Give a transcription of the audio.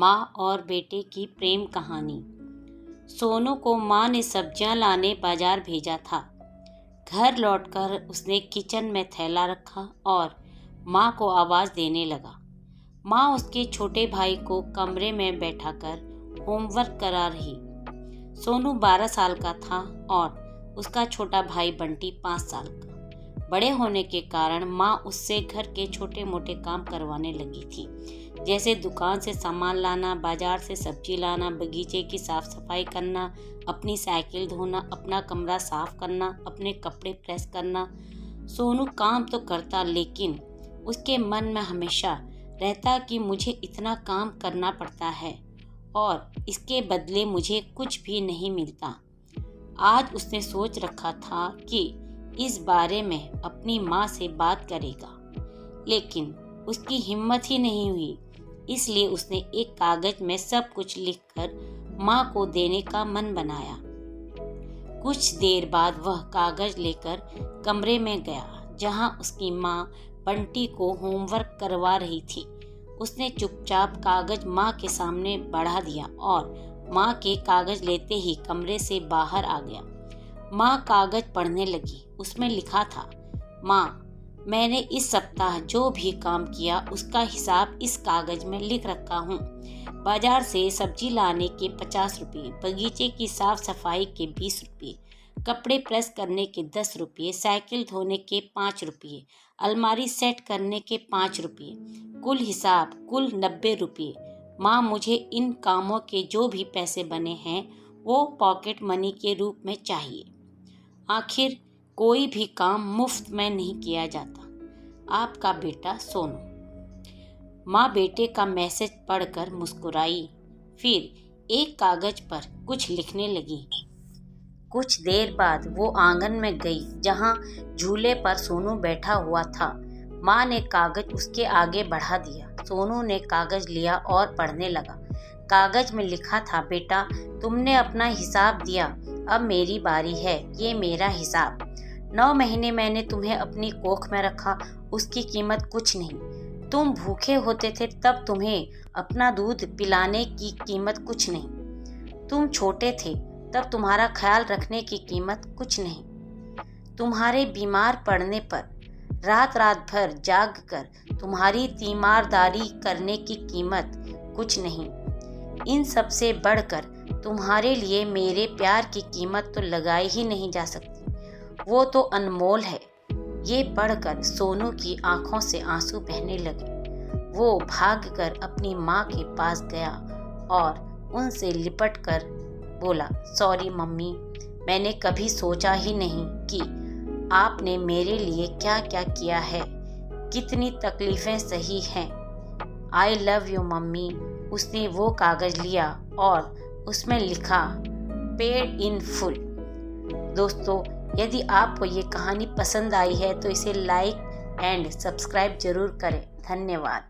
माँ और बेटे की प्रेम कहानी। सोनू को माँ ने सब्जियां लाने बाजार भेजा था। घर लौटकर उसने किचन में थैला रखा और माँ को आवाज़ देने लगा। माँ उसके छोटे भाई को कमरे में बैठाकर होमवर्क करा रही। सोनू 12 साल का था और उसका छोटा भाई बंटी 5 साल का। बड़े होने के कारण माँ उससे घर के छोटे मोटे काम करवाने लगी थी, जैसे दुकान से सामान लाना, बाजार से सब्जी लाना, बगीचे की साफ सफाई करना, अपनी साइकिल धोना, अपना कमरा साफ करना, अपने कपड़े प्रेस करना। सोनू काम तो करता, लेकिन उसके मन में हमेशा रहता कि मुझे इतना काम करना पड़ता है और इसके बदले मुझे कुछ भी नहीं मिलता। आज उसने सोच रखा था कि इस बारे में अपनी माँ से बात करेगा, लेकिन उसकी हिम्मत ही नहीं हुई। इसलिए उसने एक कागज में सब कुछ लिखकर माँ को देने का मन बनाया। कुछ देर बाद वह कागज लेकर कमरे में गया जहाँ उसकी माँ बंटी को होमवर्क करवा रही थी। उसने चुपचाप कागज माँ के सामने बढ़ा दिया और माँ के कागज लेते ही कमरे से बाहर आ गया। माँ कागज पढ़ने लगी। उसमें लिखा था, माँ, मैंने इस सप्ताह जो भी काम किया उसका हिसाब इस कागज में लिख रखा हूँ। बाजार से सब्जी लाने के 50 रुपये, बगीचे की साफ सफाई के 20 रुपये, कपड़े प्रेस करने के 10 रुपये, साइकिल धोने के 5 रुपये, अलमारी सेट करने के 5 रुपये, कुल हिसाब कुल 90 रुपये। माँ, मुझे इन कामों के जो भी पैसे बने हैं वो पॉकेट मनी के रूप में चाहिए। आखिर कोई भी काम मुफ्त में नहीं किया जाता। आपका बेटा सोनू। माँ बेटे का मैसेज पढ़कर मुस्कुराई, फिर एक कागज पर कुछ लिखने लगी। कुछ देर बाद वो आंगन में गई जहाँ झूले पर सोनू बैठा हुआ था। माँ ने कागज उसके आगे बढ़ा दिया। सोनू ने कागज लिया और पढ़ने लगा। कागज में लिखा था, बेटा, तुमने अपना हिसाब दिया, अब मेरी बारी है, ये मेरा हिसाब। 9 महीने मैंने तुम्हें अपनी कोख में रखा, उसकी कीमत कुछ नहीं। तुम भूखे होते थे तब तुम्हें अपना दूध पिलाने की कीमत कुछ नहीं। तुम छोटे थे तब तुम्हारा ख्याल रखने की कीमत कुछ नहीं। तुम्हारे बीमार पड़ने पर रात रात भर जाग कर तुम्हारी तीमारदारी करने की कीमत कुछ नहीं। इन सब से बढ़कर तुम्हारे लिए मेरे प्यार की कीमत तो लगाई ही नहीं जा सकती, वो तो अनमोल है। ये पढ़कर सोनू की आंखों से आंसू बहने लगे। वो भागकर अपनी माँ के पास गया और उनसे लिपटकर बोला, सॉरी मम्मी, मैंने कभी सोचा ही नहीं कि आपने मेरे लिए क्या क्या किया है, कितनी तकलीफ़ें सही हैं। I love you mummy. उसने वो कागज़ लिया और उसमें लिखा, पेड इन फुल। दोस्तों, यदि आपको ये कहानी पसंद आई है तो इसे लाइक एंड सब्सक्राइब जरूर करें। धन्यवाद।